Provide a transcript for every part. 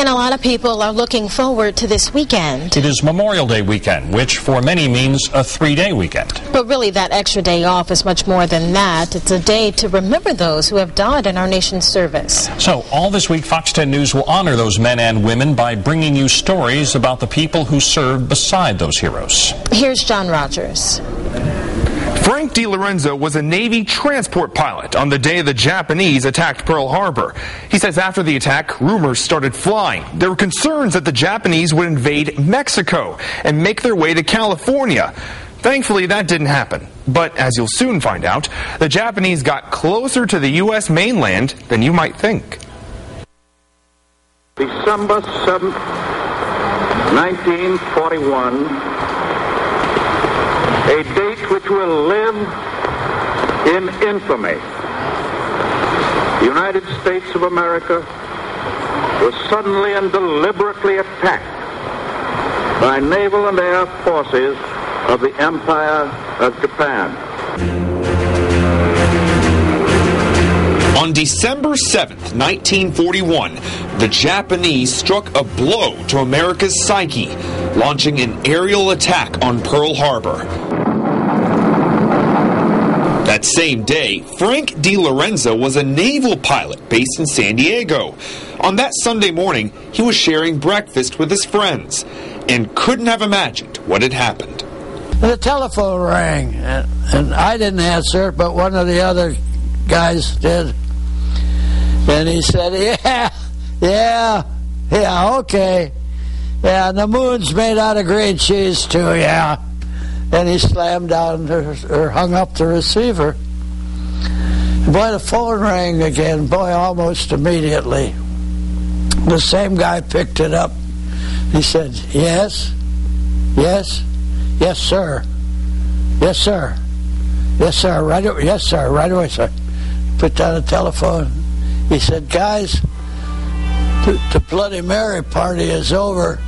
And a lot of people are looking forward to this weekend. It is Memorial Day weekend, which for many means a 3-day weekend. But really, that extra day off is much more than that. It's a day to remember those who have died in our nation's service. So all this week, Fox 10 News will honor those men and women by bringing you stories about the people who served beside those heroes. Here's John Rogers. Frank DeLorenzo was a Navy transport pilot on the day the Japanese attacked Pearl Harbor. He says after the attack, rumors started flying. There were concerns that the Japanese would invade Mexico and make their way to California. Thankfully, that didn't happen. But as you'll soon find out, the Japanese got closer to the U.S. mainland than you might think. December 7th, 1941. A date which will live in infamy. The United States of America was suddenly and deliberately attacked by naval and air forces of the Empire of Japan. On December 7th, 1941, the Japanese struck a blow to America's psyche, launching an aerial attack on Pearl Harbor. That same day, Frank DeLorenzo was a naval pilot based in San Diego. On that Sunday morning, he was sharing breakfast with his friends and couldn't have imagined what had happened. The telephone rang, and I didn't answer it, but one of the other guys did. And he said, yeah, okay. Yeah, and the moon's made out of green cheese, too, yeah. And he slammed down or hung up the receiver. Boy, the phone rang again, boy, almost immediately. The same guy picked it up. He said, yes, sir. Yes, sir, right away, sir. Put down the telephone. He said, guys, the Bloody Mary party is over.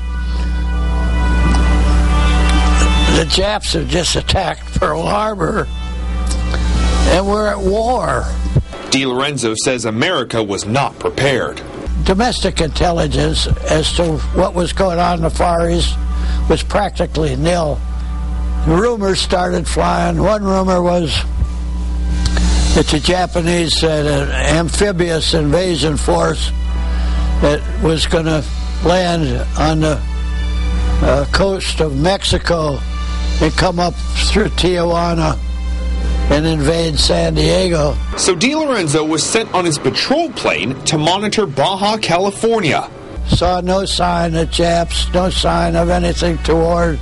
The Japs have just attacked Pearl Harbor, and we're at war. DeLorenzo says America was not prepared. Domestic intelligence as to what was going on in the Far East was practically nil. Rumors started flying. One rumor was that the Japanese had an amphibious invasion force that was going to land on the coast of Mexico and come up through Tijuana and invade San Diego. So DeLorenzo was sent on his patrol plane to monitor Baja California. Saw no sign of Japs, no sign of anything toward.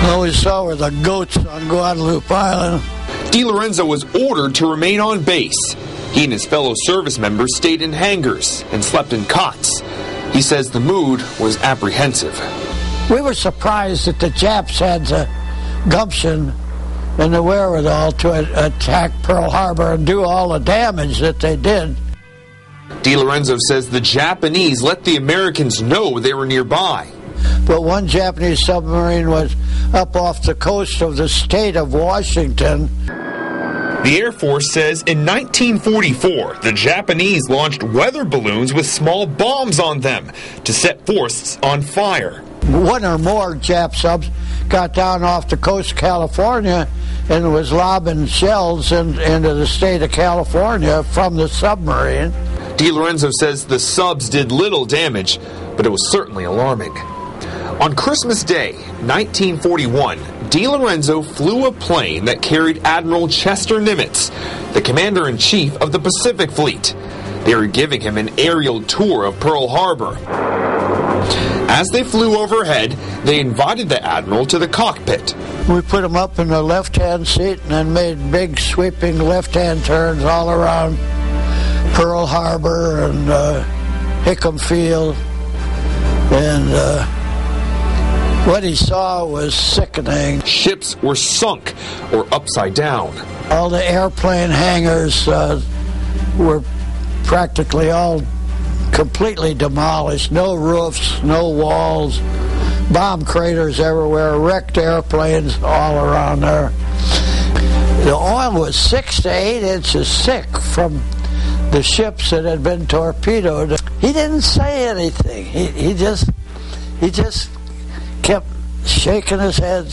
All we saw were the goats on Guadalupe Island. DeLorenzo was ordered to remain on base. He and his fellow service members stayed in hangars and slept in cots. He says the mood was apprehensive. We were surprised that the Japs had the gumption and the wherewithal to attack Pearl Harbor and do all the damage that they did. DeLorenzo says the Japanese let the Americans know they were nearby. But one Japanese submarine was up off the coast of the state of Washington. The Air Force says in 1944, the Japanese launched weather balloons with small bombs on them to set forests on fire. One or more Jap subs got down off the coast of California and was lobbing shells into the state of California from the submarine. DeLorenzo says the subs did little damage, but it was certainly alarming. On Christmas Day, 1941, DeLorenzo flew a plane that carried Admiral Chester Nimitz, the commander-in-chief of the Pacific Fleet. They were giving him an aerial tour of Pearl Harbor. As they flew overhead, they invited the Admiral to the cockpit. We put him up in the left-hand seat and then made big sweeping left-hand turns all around Pearl Harbor and Hickam Field. And what he saw was sickening. Ships were sunk or upside down. All the airplane hangars were practically all completely demolished. No roofs, no walls, bomb craters everywhere, wrecked airplanes all around there. The oil was 6 to 8 inches thick from the ships that had been torpedoed. he didn't say anything. He just kept shaking his head,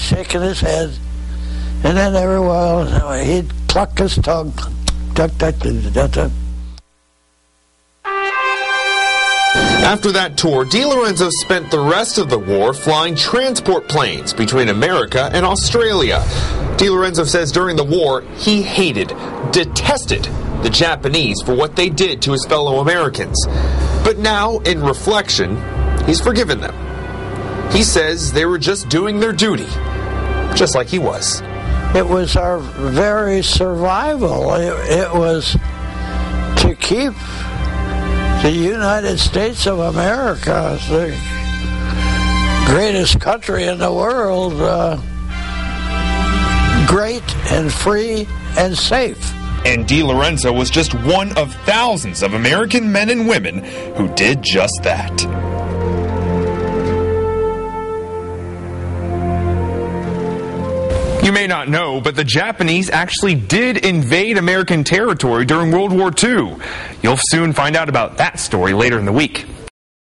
and then every while he'd cluck his tongue. After that tour, DeLorenzo spent the rest of the war flying transport planes between America and Australia. DeLorenzo says during the war, he detested the Japanese for what they did to his fellow Americans. But now, in reflection, he's forgiven them. He says they were just doing their duty, just like he was. It was our very survival. It was to keep the United States of America, the greatest country in the world, great and free and safe. And DeLorenzo was just one of thousands of American men and women who did just that. You may not know, but the Japanese actually did invade American territory during World War II. You'll soon find out about that story later in the week.